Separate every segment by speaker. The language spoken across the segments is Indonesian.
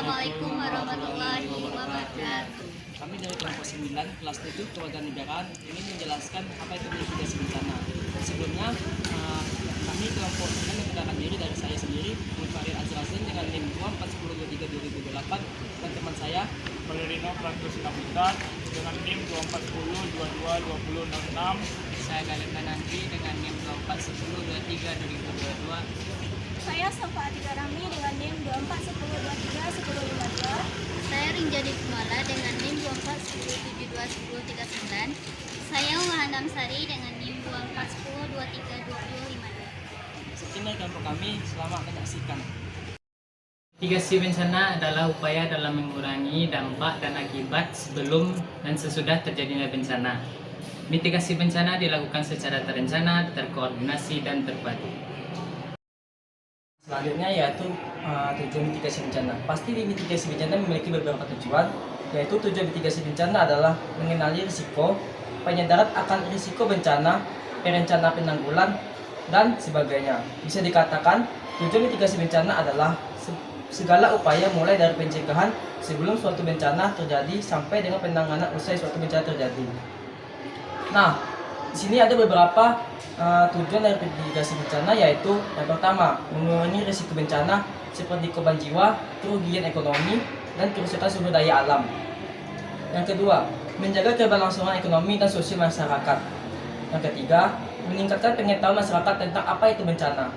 Speaker 1: Assalamualaikum warahmatullahi wabarakatuh.
Speaker 2: Kami dari kelompok 9 kelas 7 kewarganegaraan ingin menjelaskan apa itu mitigasi bencana. Sebelumnya kami kelompok 9 memperkenalkan diri dari saya sendiri, Mufarir Azrazin dengan NIM 2410232008 dan teman saya
Speaker 3: Valerino Franco Sinaputra dengan NIM 2410222006.
Speaker 4: Saya Galip Nanti dengan NIM 2410232022.
Speaker 5: Saya Safa Atika Rami dengan NIM 2410231052.
Speaker 1: Saya Rinjani Kumala dengan NIM 2410721039. Saya Wahandam Sari dengan NIM 2410232052.
Speaker 2: sekian dari kelompok kami, selamat menyaksikan.
Speaker 4: Mitigasi bencana adalah upaya dalam mengurangi dampak dan akibat sebelum dan sesudah terjadinya bencana. Mitigasi bencana dilakukan secara terencana, terkoordinasi, dan terpadu.
Speaker 2: Selanjutnya yaitu tujuan mitigasi bencana. Pasti mitigasi bencana memiliki beberapa tujuan, yaitu tujuan mitigasi bencana adalah mengenali risiko, penyadaran akan risiko bencana, perencanaan penanggulan, dan sebagainya. Bisa dikatakan tujuan mitigasi bencana adalah segala upaya mulai dari pencegahan sebelum suatu bencana terjadi sampai dengan penanganan usai suatu bencana terjadi. Nah, di sini ada beberapa tujuan dari mitigasi bencana, yaitu yang pertama, mengurangi risiko bencana seperti korban jiwa, kerugian ekonomi, dan kerusakan sumber daya alam. Yang kedua, menjaga keberlangsungan ekonomi dan sosial masyarakat. Yang ketiga, meningkatkan pengetahuan masyarakat tentang apa itu bencana.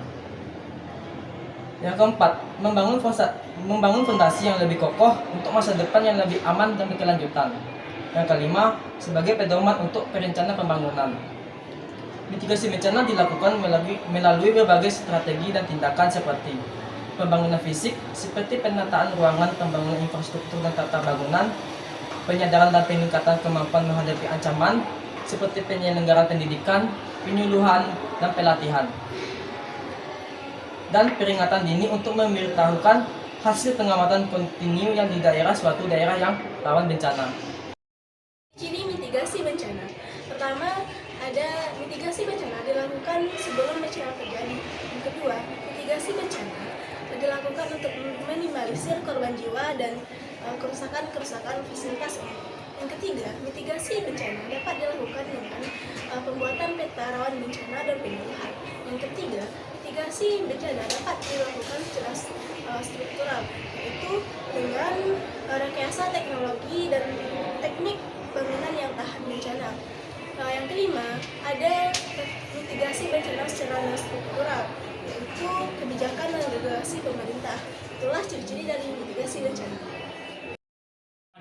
Speaker 2: Yang keempat, membangun fondasi yang lebih kokoh untuk masa depan yang lebih aman dan berkelanjutan. Yang kelima, sebagai pedoman untuk perencanaan pembangunan. Mitigasi bencana dilakukan melalui berbagai strategi dan tindakan seperti pembangunan fisik, seperti penataan ruangan, pembangunan infrastruktur dan tata bangunan, penyadaran dan peningkatan kemampuan menghadapi ancaman, seperti penyelenggaraan pendidikan, penyuluhan, dan pelatihan. Dan peringatan dini untuk memberitahukan hasil pengamatan kontinu yang di suatu daerah yang rawan bencana.
Speaker 5: Ciri mitigasi bencana. Pertama, ada mitigasi bencana dilakukan sebelum bencana terjadi. Yang kedua, mitigasi bencana dilakukan untuk meminimalisir korban jiwa dan kerusakan fasilitas umum. Yang ketiga, mitigasi bencana dapat dilakukan dengan pembuatan peta rawan bencana dan penyuluhan. Yang ketiga, mitigasi bencana dapat dilakukan secara struktural, yaitu dengan rekayasa teknologi dan teknik bangunan yang tahan bencana. Yang kelima, ada mitigasi bencana secara non-struktural, yaitu kebijakan dan regulasi pemerintah. Itulah ciri-ciri dari mitigasi bencana.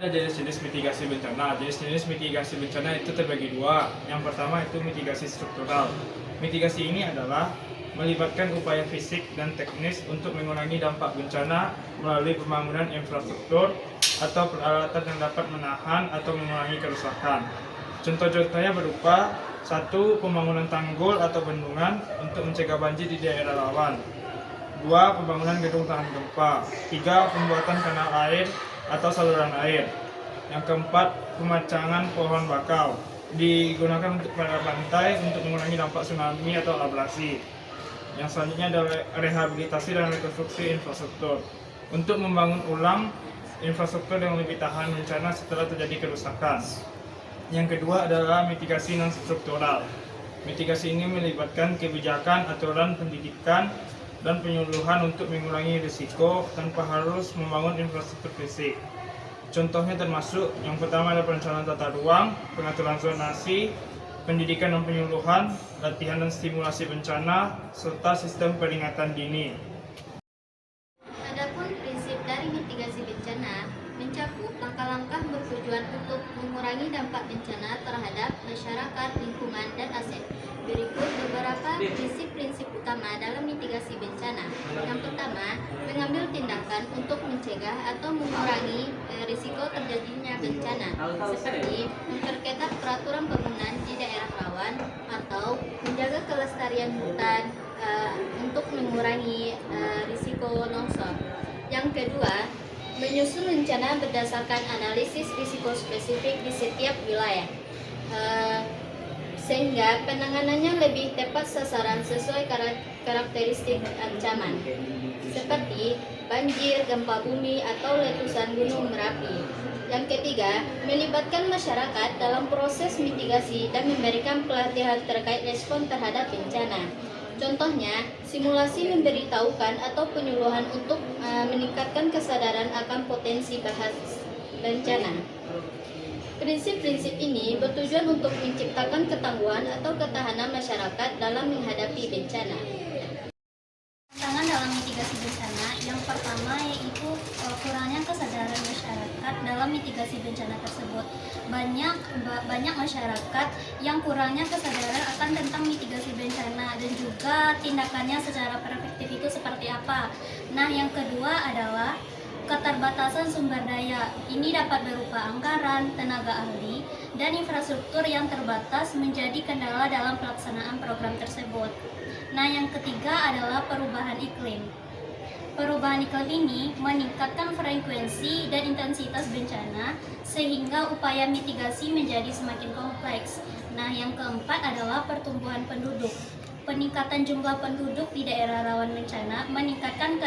Speaker 3: Ada jenis-jenis mitigasi bencana. Jenis-jenis mitigasi bencana itu terbagi dua. Yang pertama itu mitigasi struktural. Mitigasi ini adalah melibatkan upaya fisik dan teknis untuk mengurangi dampak bencana melalui pembangunan infrastruktur atau peralatan yang dapat menahan atau mengurangi kerusakan. Contoh-contohnya berupa 1. Pembangunan tanggul atau bendungan untuk mencegah banjir di daerah rawan. 2. Pembangunan gedung tahan gempa. 3. Pembuatan kanal air atau saluran air. Yang keempat, pemacangan pohon bakau digunakan untuk pada pantai untuk mengurangi dampak tsunami atau abrasi. Yang selanjutnya adalah rehabilitasi dan rekonstruksi infrastruktur untuk membangun ulang infrastruktur yang lebih tahan bencana setelah terjadi kerusakan. Yang kedua adalah mitigasi non struktural. Mitigasi ini melibatkan kebijakan, aturan, pendidikan, dan penyuluhan untuk mengurangi risiko tanpa harus membangun infrastruktur fisik. Contohnya termasuk yang pertama adalah perencanaan tata ruang, pengaturan zonasi, pendidikan dan penyuluhan, latihan dan stimulasi bencana, serta sistem peringatan dini.
Speaker 1: Adapun prinsip dari mitigasi bencana mencakup langkah-langkah bertujuan untuk mengurangi dampak bencana terhadap masyarakat, lingkungan, dan aset. Berikut beberapa prinsip-prinsip utama dalam mitigasi bencana. Yang pertama, mengambil tindakan untuk mencegah atau mengurangi risiko terjadinya bencana, seperti memperketat peraturan bangunan di daerah rawan atau menjaga kelestarian hutan untuk mengurangi risiko longsor. Yang kedua, menyusun rencana berdasarkan analisis risiko spesifik di setiap wilayah, sehingga penanganannya lebih tepat sasaran sesuai karakteristik ancaman. seperti banjir, gempa bumi, atau letusan gunung Merapi. Yang ketiga, melibatkan masyarakat dalam proses mitigasi dan memberikan pelatihan terkait respon terhadap bencana. Contohnya, simulasi memberitahukan atau penyuluhan untuk meningkatkan kesadaran akan potensi bahas bencana. Prinsip-prinsip ini bertujuan untuk menciptakan ketangguhan atau ketahanan masyarakat dalam menghadapi bencana. Tantangan dalam mitigasi bencana yang pertama yaitu kurangnya kesadaran masyarakat dalam mitigasi bencana tersebut. Banyak masyarakat yang kurangnya kesadaran akan tentang mitigasi bencana dan juga tindakannya secara efektif itu seperti apa. Nah, yang kedua adalah keterbatasan sumber daya. Ini dapat berupa anggaran, tenaga ahli, dan infrastruktur yang terbatas menjadi kendala dalam pelaksanaan program tersebut. Nah, yang ketiga adalah perubahan iklim. Perubahan iklim ini meningkatkan frekuensi dan intensitas bencana sehingga upaya mitigasi menjadi semakin kompleks. Nah, yang keempat adalah pertumbuhan penduduk. Peningkatan jumlah penduduk di daerah rawan bencana meningkatkan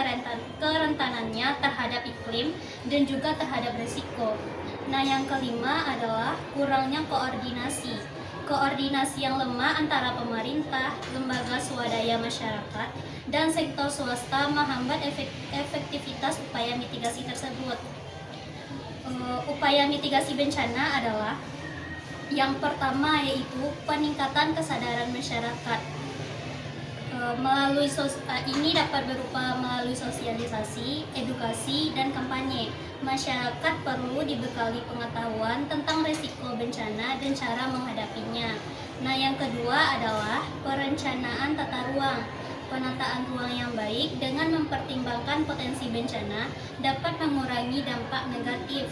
Speaker 1: kerentanannya terhadap iklim dan juga terhadap risiko. Nah, yang kelima adalah kurangnya koordinasi. Koordinasi yang lemah antara pemerintah, lembaga swadaya masyarakat, dan sektor swasta menghambat efektivitas upaya mitigasi tersebut. Upaya mitigasi bencana adalah yang pertama yaitu peningkatan kesadaran masyarakat. Ini dapat berupa melalui sosialisasi, edukasi, dan kampanye. Masyarakat perlu dibekali pengetahuan tentang risiko bencana dan cara menghadapinya. Nah, yang kedua adalah perencanaan tata ruang. Penataan ruang yang baik dengan mempertimbangkan potensi bencana dapat mengurangi dampak negatif.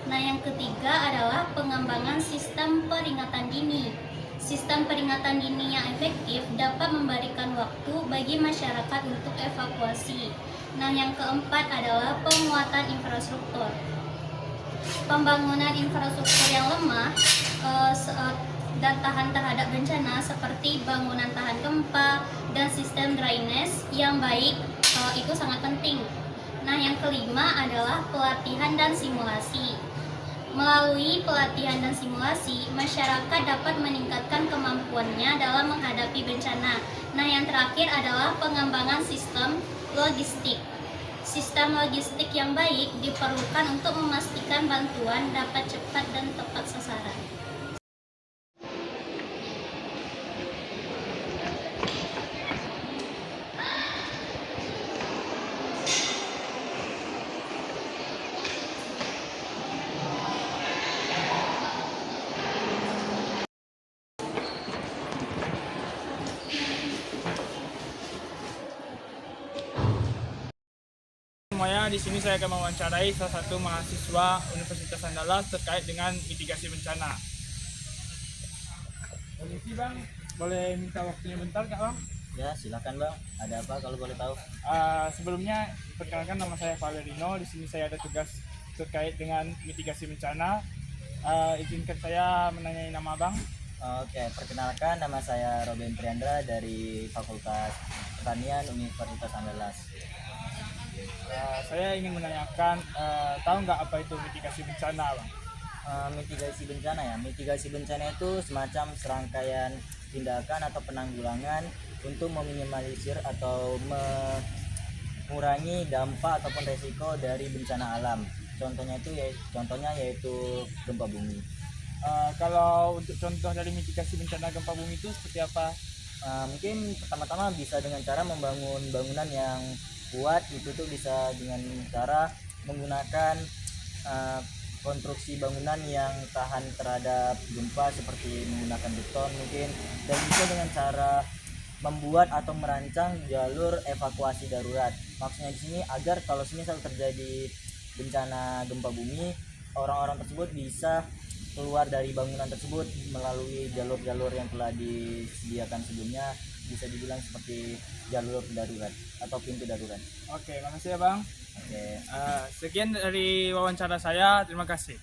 Speaker 1: Nah, yang ketiga adalah pengembangan sistem peringatan dini. Sistem peringatan dini yang efektif dapat memberikan waktu bagi masyarakat untuk evakuasi. Nah, yang keempat adalah penguatan infrastruktur. Pembangunan infrastruktur yang lemah dan tahan terhadap bencana seperti bangunan tahan gempa dan sistem drainase yang baik itu sangat penting. Nah, yang kelima adalah pelatihan dan simulasi. Melalui pelatihan dan simulasi, masyarakat dapat meningkatkan kemampuannya dalam menghadapi bencana. Nah, yang terakhir adalah pengembangan sistem logistik. Sistem logistik yang baik diperlukan untuk memastikan bantuan dapat cepat dan tepat sasaran.
Speaker 3: Semuanya, di sini saya akan mewawancarai salah satu mahasiswa Universitas Andalas terkait dengan mitigasi bencana. Permisi Bang, boleh minta waktunya bentar Kak Bang?
Speaker 6: Ya, silakan Bang. Ada apa kalau boleh tahu?
Speaker 3: Sebelumnya, perkenalkan nama saya Valerino. Di sini saya ada tugas terkait dengan mitigasi bencana. Izinkan saya menanyai nama Bang.
Speaker 6: Oke, perkenalkan nama saya Robin Triandra dari Fakultas Pertanian Universitas Andalas.
Speaker 3: Saya ingin menanyakan, tahu nggak apa itu mitigasi bencana, Bang?
Speaker 6: Mitigasi bencana ya. Mitigasi bencana itu semacam serangkaian tindakan atau penanggulangan untuk meminimalisir atau mengurangi dampak ataupun resiko dari bencana alam. Contohnya yaitu gempa bumi.
Speaker 3: Kalau untuk contoh dari mitigasi bencana gempa bumi itu seperti apa?
Speaker 6: Mungkin pertama-tama bisa dengan cara membangun bangunan yang kuat. Itu tuh bisa dengan cara menggunakan konstruksi bangunan yang tahan terhadap gempa seperti menggunakan beton mungkin, dan bisa dengan cara membuat atau merancang jalur evakuasi darurat. Maksudnya di sini agar kalau semisal terjadi bencana gempa bumi, orang-orang tersebut bisa keluar dari bangunan tersebut melalui jalur-jalur yang telah disediakan sebelumnya, bisa dibilang seperti jalur darurat atau pintu darurat.
Speaker 3: Oke, makasih ya Bang.
Speaker 6: Oke.
Speaker 3: Sekian dari wawancara saya, terima kasih.